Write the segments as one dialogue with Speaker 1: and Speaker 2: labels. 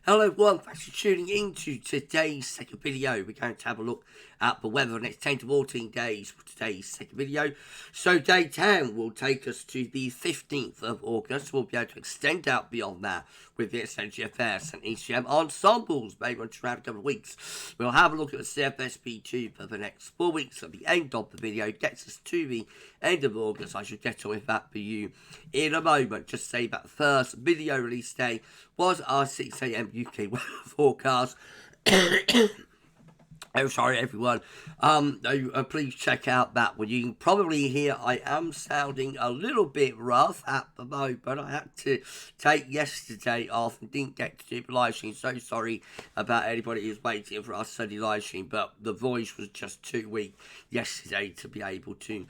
Speaker 1: Hello everyone, thanks for tuning in to today's second video. We're going to have a look at the weather the next 10 to 14 days for today's second video. So day 10 will take us to the 15th of August. We'll be able to extend out beyond that with the GFS and ECM ensembles, maybe on around a couple of weeks. We'll have a look at the CFSP2 for the next 4 weeks. At the end of the video gets us to the end of August. I should get on with that for you in a moment. Just say that the first video release day was our 6 AM UK weather forecast. Oh, sorry, everyone. Please check out that one. You can probably hear I am sounding a little bit rough at the moment. I had to take yesterday off and didn't get to do the live stream. So sorry about anybody who's waiting for our Sunday live stream. But the voice was just too weak yesterday to be able to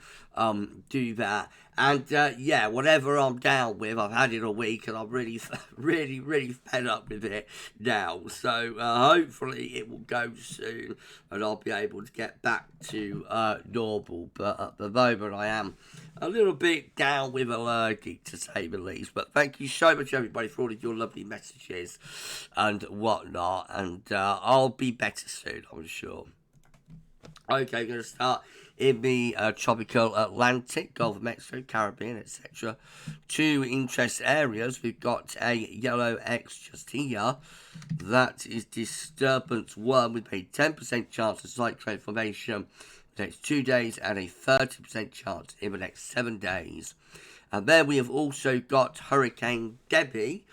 Speaker 1: do that. And yeah, whatever I'm down with, I've had it a week and I'm really fed up with it now. So hopefully it will go soon and I'll be able to get back to normal. But at the moment I am a little bit down with allergic, to say the least. But thank you so much everybody for all of your lovely messages and whatnot. And I'll be better soon, I'm sure. Okay, I'm going to start in the tropical Atlantic, Gulf of Mexico, Caribbean, etc. Two interest areas. We've got a yellow X just here. That is disturbance 1 with a 10% chance of cyclone formation in the next 2 days and a 30% chance in the next 7 days. And then we have also got Hurricane Debbie,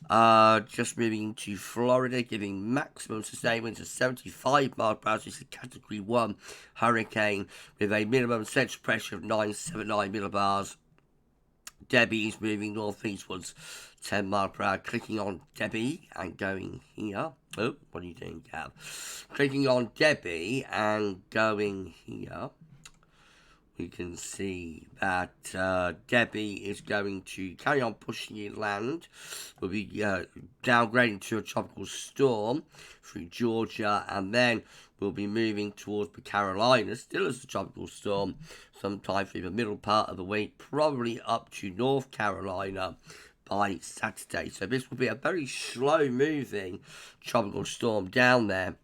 Speaker 1: just moving into Florida, giving maximum sustained winds of 75 miles per hour. It's a Category 1 hurricane with a minimum central pressure of 979 millibars. Debbie is moving northeastwards, 10 miles per hour. Clicking on Debbie and going here. Oh, what are you doing, Gav? Clicking on Debbie and going here. We can see that Debbie is going to carry on pushing inland. We'll be downgrading to a tropical storm through Georgia, and then we'll be moving towards the Carolinas, still as a tropical storm, sometime through the middle part of the week, probably up to North Carolina by Saturday. So this will be a very slow-moving tropical storm down there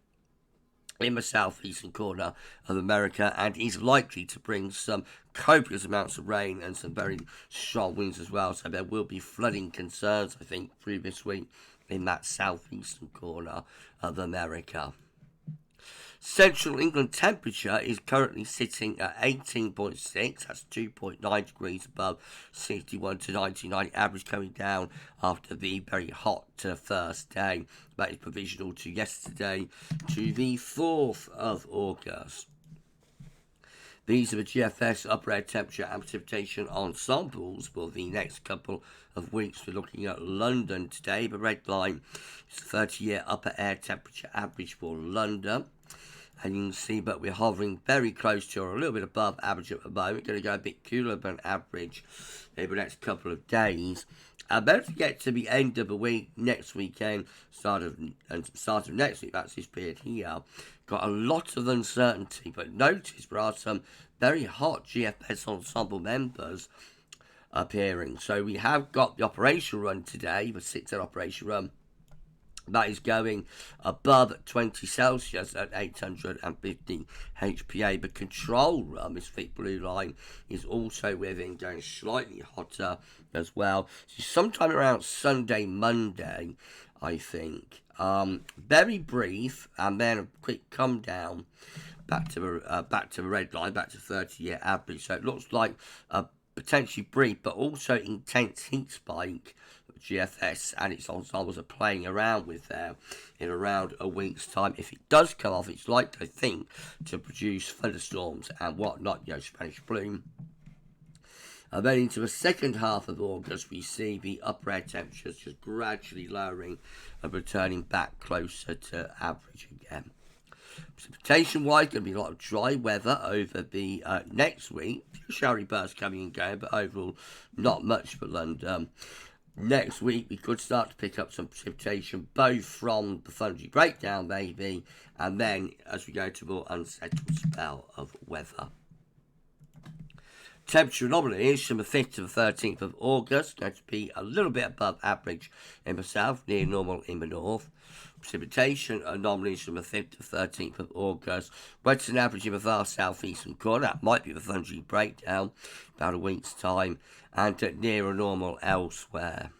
Speaker 1: in the southeastern corner of America, and is likely to bring some copious amounts of rain and some very strong winds as well. So there will be flooding concerns, I think, through this week in that southeastern corner of America. Central England temperature is currently sitting at 18.6, that's 2.9 degrees above 61 to 99, average coming down after the very hot first day. That is provisional to yesterday, to the 4th of August. These are the GFS upper air temperature and precipitation ensembles for the next couple of weeks. We're looking at London today. The red line is the 30-year upper air temperature average for London. And you can see that we're hovering very close to or a little bit above average at the moment. Going to go a bit cooler than average in the next couple of days. About to get to the end of the week, next weekend, start of next week, that's this period here. Got a lot of uncertainty, but notice there are some very hot GFS ensemble members appearing. So we have got the operation run today, the 6-hour operation run. That is going above 20 Celsius at 850 HPA. The control run, this thick blue line, is also within, going slightly hotter as well. So sometime around Sunday, Monday, I think. Very brief, and then a quick come down back to the red line, back to 30-year average. So it looks like a potentially brief, but also intense heat spike. GFS and its ensembles are playing around with there in around a week's time. If it does come off, it's likely, I think, to produce thunderstorms and whatnot, Spanish Plume. And then into the second half of August, we see the upper air temperatures just gradually lowering and returning back closer to average again. Precipitation-wise, going to be a lot of dry weather over the next week. Showery bursts coming and going, but overall, not much for London. Next week, we could start to pick up some precipitation, both from the thundery breakdown, maybe, and then as we go to a more unsettled spell of weather. Temperature anomalies from the 5th to the 13th of August, going to be a little bit above average in the south, near normal in the north. Precipitation anomalies from the 5th to 13th of August, wetter than average in the vast southeastern corner. That might be the thundery breakdown, about a week's time, and nearer normal elsewhere.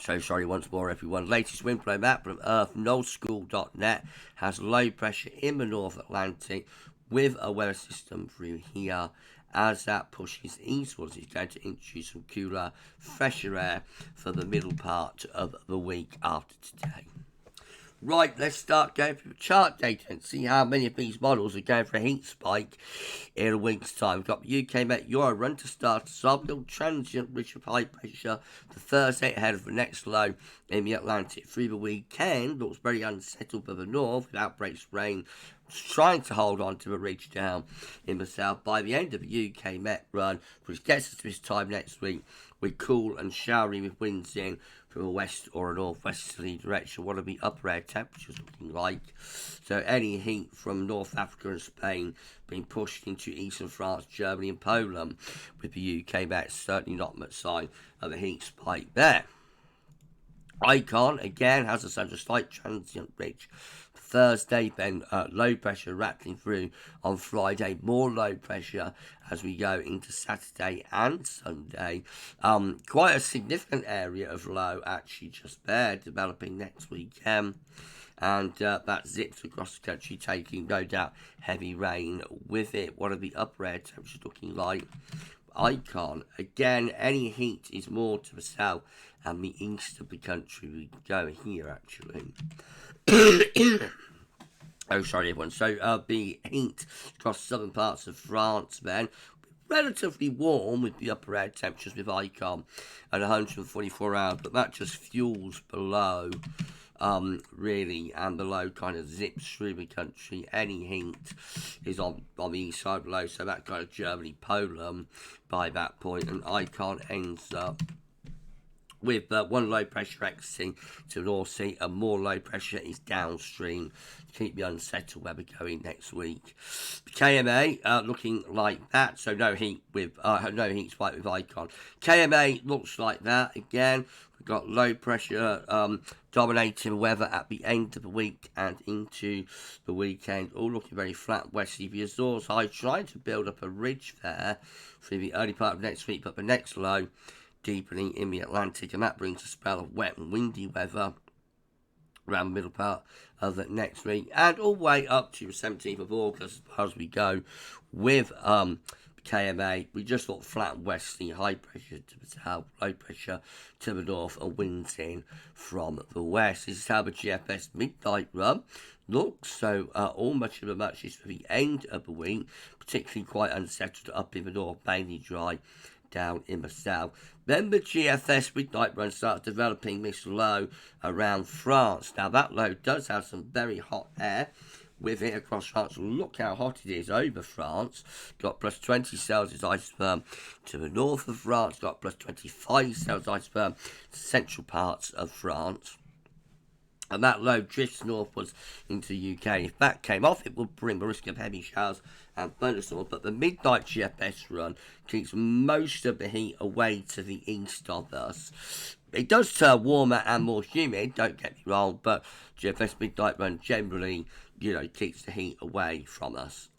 Speaker 1: So sorry once more, everyone. Latest wind flow map from earth.nullschool.net has low pressure in the North Atlantic with a weather system through here. As that pushes eastwards, it's going to introduce some cooler, fresher air for the middle part of the week after today. Right, let's start going through the chart data and see how many of these models are going for a heat spike in a week's time. We've got the UK Met Euro run to start, subtle transient ridge of high pressure for Thursday ahead of the next low in the Atlantic. Through the weekend, looks very unsettled for the north with outbreaks of rain, trying to hold on to the ridge down in the south. By the end of the UK Met run, which gets us to this time next week, we're cool and showery with winds in from a west or a northwesterly direction. What are the upper air temperatures looking like? So any heat from North Africa and Spain being pushed into eastern France, Germany and Poland with the UK Met. Certainly not much sign of a heat spike there. Icon again has us under a slight transient ridge Thursday, then low pressure rattling through on Friday, more low pressure as we go into Saturday and Sunday. Quite a significant area of low actually just there developing next weekend. And that zips across the country, taking no doubt heavy rain with it. What are the upper air temperatures looking like? Icon again, any heat is more to the south and the east of the country. We go here actually. Oh, sorry everyone. So the heat across southern parts of France then, relatively warm with the upper air temperatures with Icon at 144 hours, but that just fuels below really, and the low kind of zips through the country. Any heat is on the east side below, so that kind of Germany, Poland by that point, and Icon ends up with one low pressure exiting to the North Sea, and more low pressure is downstream to keep the unsettled weather going next week. The KMA looking like that, so no heat spike with Icon. KMA looks like that again. We've got low pressure dominating weather at the end of the week and into the weekend, all looking very flat westerly. The Azores High trying to build up a ridge there through the early part of next week, but the next low deepening in the Atlantic, and that brings a spell of wet and windy weather around the middle part of the next week and all the way up to the 17th of August as far as we go with KMA. We just got flat westerly, high pressure to the south, low pressure to the north, and winds in from the west. This is how the GFS midnight run looks. So all much of the muchness for the end of the week, particularly quite unsettled up in the north, mainly dry down in the south. Then the GFS midnight run starts developing this low around France. Now that low does have some very hot air with it across France. Look how hot it is over France. Got plus 20 Celsius isotherm to the north of France. Got plus 25 Celsius isotherm to central parts of France. And that low drifts northwards into the UK. If that came off, it would bring the risk of heavy showers and thunderstorms. But the midnight GFS run keeps most of the heat away to the east of us. It does turn warmer and more humid, don't get me wrong, but GFS midnight run generally, keeps the heat away from us.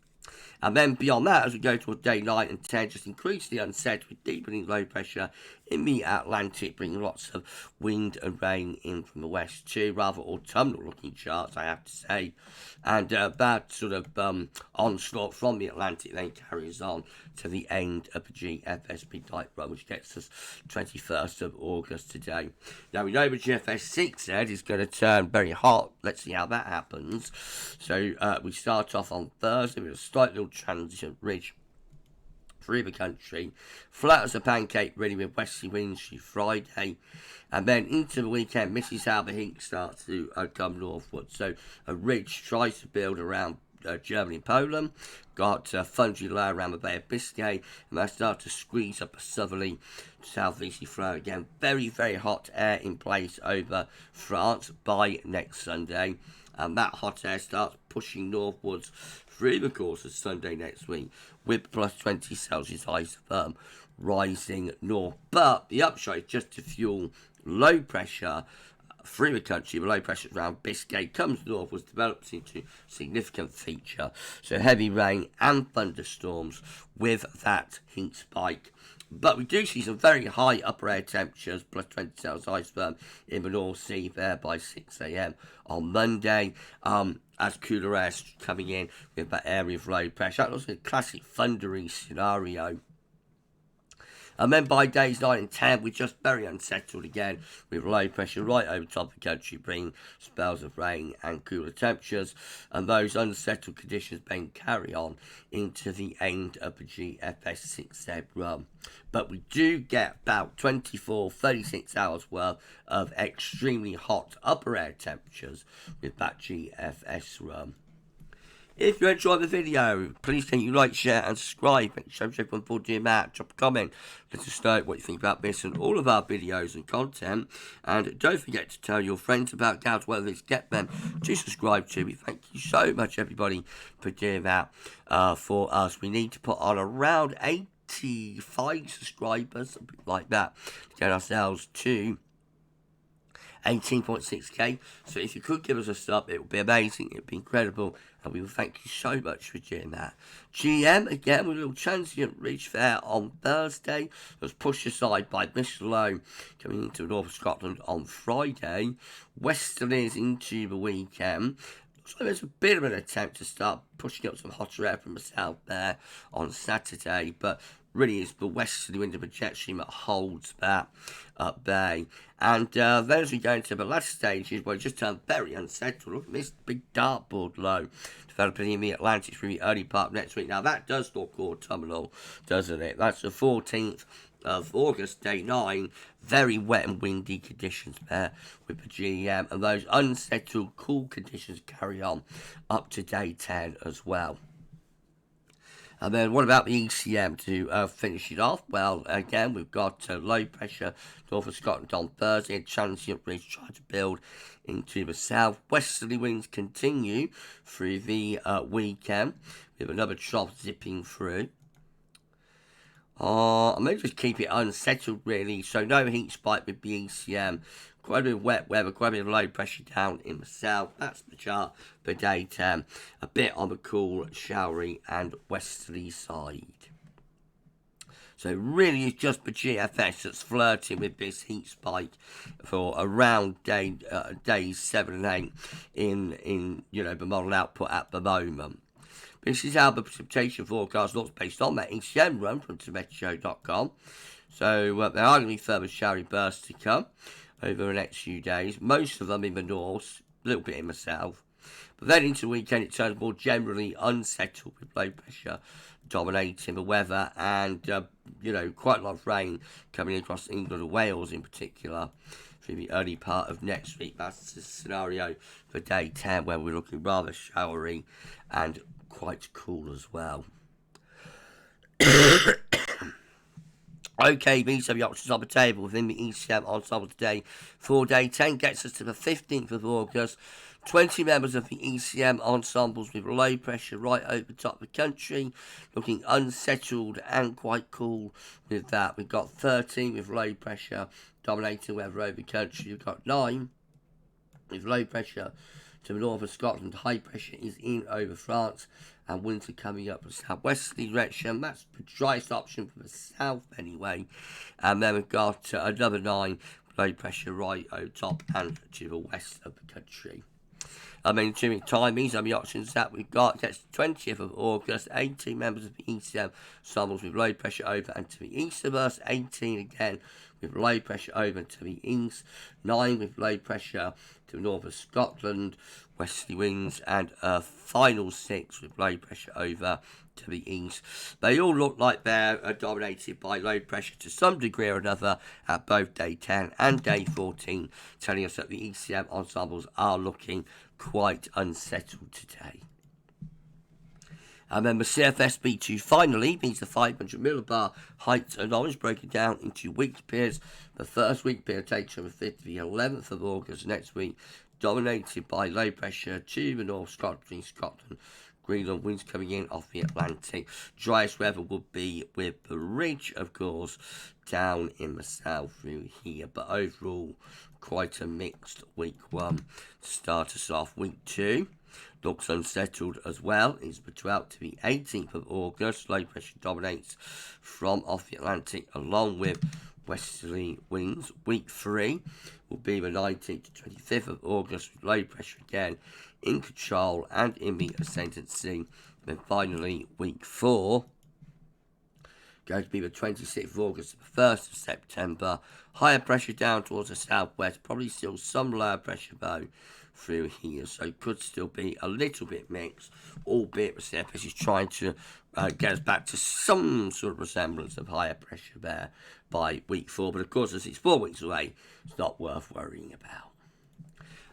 Speaker 1: And then beyond that, as we go towards day 9 and 10, just increasingly unsettled with deepening low pressure in the Atlantic, bringing lots of wind and rain in from the west too. Rather autumnal looking charts, I have to say. And that sort of onslaught from the Atlantic then carries on to the end of the GFS midnight run, which gets us 21st of August today. Now we know the GFS 6 is going to turn very hot. Let's see how that happens. So we start off on Thursday with a slight little transient ridge through the country, flat as a pancake really with westerly winds through Friday, and then into the weekend. This is how the heat starts to come northward. So a ridge tries to build around Germany and Poland, got a thundery low around the Bay of Biscay, and they start to squeeze up a southerly southeasterly flow again. Very, very hot air in place over France by next Sunday. And that hot air starts pushing northwards through the course of Sunday next week with plus 20 Celsius isotherm rising north. But the upshot is just to fuel low pressure through the country. The low pressure around Biscay comes northwards, develops into significant feature. So heavy rain and thunderstorms with that heat spike. But we do see some very high upper air temperatures, plus 20 Celsius isotherm in the North Sea there by 6 a.m. on Monday. As cooler air coming in with that area of low pressure. That looks like a classic thundery scenario. And then by days 9 and 10, we're just very unsettled again with low pressure right over top of the country, bringing spells of rain and cooler temperatures. And those unsettled conditions then carry on into the end of the GFS 6Z run. But we do get about 36 hours worth of extremely hot upper air temperatures with that GFS run. If you enjoyed the video, please can you like, share and subscribe. Make sure everyone for doing that. Drop a comment. Let us know what you think about this and all of our videos and content. And don't forget to tell your friends about GavsWeatherVids. Get them to subscribe to. We thank you so much, everybody, for doing that for us. We need to put on around 85 subscribers, something like that, to get ourselves to 18.6k. So if you could give us a sub, it would be amazing, it would be incredible, and we will thank you so much for doing that. GM again with a little transient reach there on Thursday. It was pushed aside by Mr. Low coming into the north of Scotland on Friday. Westerlies into the weekend. So there's a bit of an attempt to start pushing up some hotter air from the south there on Saturday, but really is the westerly wind of the jet stream that holds that up there. And then as we go into the last stages, where it just turned very unsettled. Look at this big dartboard low developing in the Atlantic through the early part of next week. Now that does look autumnal, doesn't it? That's the 14th of August, day 9. Very wet and windy conditions there with the GEM, and those unsettled cool conditions carry on up to day 10 as well. And then what about the ECM to finish it off? Well, again, we've got low pressure north of Scotland on Thursday. A transient breeze trying to build into the south. Westerly winds continue through the weekend with another trough zipping through. I may just keep it unsettled, really. So no heat spike with the ECM. Quite a bit of wet weather, quite a bit of low pressure down in the south. That's the chart for day 10. A bit on the cool, showery and westerly side. So really it's just the GFS that's flirting with this heat spike for around days 7 and 8 in the model output at the moment. This is how the precipitation forecast looks based on that ECM run from meteo.com. So there are going to be further showery bursts to come over the next few days. Most of them in the north, a little bit in the south. But then into the weekend it turns more generally unsettled with low pressure dominating the weather and, quite a lot of rain coming across England and Wales in particular through the early part of next week. That's the scenario for day 10 where we're looking rather showery and quite cool as well. Okay, these are the options on the table within the ECM ensemble today. For day 10 gets us to the 15th of August. 20 members of the ECM ensembles with low pressure right over the top of the country, looking unsettled and quite cool with that. We've got 13 with low pressure dominating weather over the country. We've got 9 with low pressure to the north of Scotland. High pressure is in over France, and winds are coming up from southwesterly direction. That's the driest option for the south anyway. And then we've got another 9 low pressure right over top and to the west of the country. During time, these are the options that we've got. Gets 20th of August, 18 members of the ECM ensembles with low pressure over and to the east of us. 18 again with low pressure over to the east. 9 with low pressure to the north of Scotland, westerly winds, and a final 6 with low pressure over to the east. They all look like they're dominated by low pressure to some degree or another at both day 10 and day 14, telling us that the ECM ensembles are looking quite unsettled today. And then the CFS B2 finally means the 500 millibar height and knowledge broken down into weekly periods. The first week period takes from the 5th to the 11th of August next week. dominated by low pressure to the north, Scotland, Greenland, winds coming in off the Atlantic. Driest weather will be with the ridge, of course, down in the south through here. But overall, quite a mixed week 1 to start us off. Week 2 looks unsettled as well. It's the 12th to the 18th of August. Low pressure dominates from off the Atlantic along with westerly winds. Week 3 will be the 19th to 25th of August with low pressure again in control and in the ascendancy. Then finally, week 4 going to be the 26th of August to the 1st of September. Higher pressure down towards the southwest, probably still some lower pressure though through here, so it could still be a little bit mixed, albeit the surface is trying to get us back to some sort of resemblance of higher pressure there by week 4. But of course, as it's 4 weeks away, it's not worth worrying about.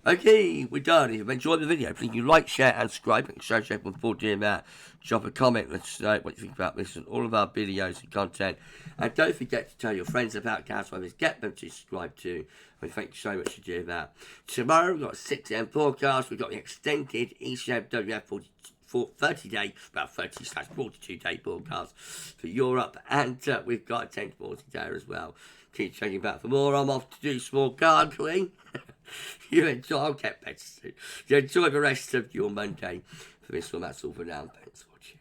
Speaker 1: Okay, we're done. If you've enjoyed the video, please you like, share, and subscribe. Make sure you before doing that. Drop a comment. Let us know what you think about this and all of our videos and content. And don't forget to tell your friends about GavsWeatherVids. Get them to subscribe too. And thank you so much for doing that. Tomorrow, we've got a 6 a.m. forecast. We've got the extended ECM WF 30-day, about 30/42-day forecast for Europe. And we've got a 10 to 40 day as well. Keep checking back for more. I'm off to do small gargling. You enjoy, I'll get better soon. You enjoy the rest of your Monday. For this one, that's all for now. Thanks for watching.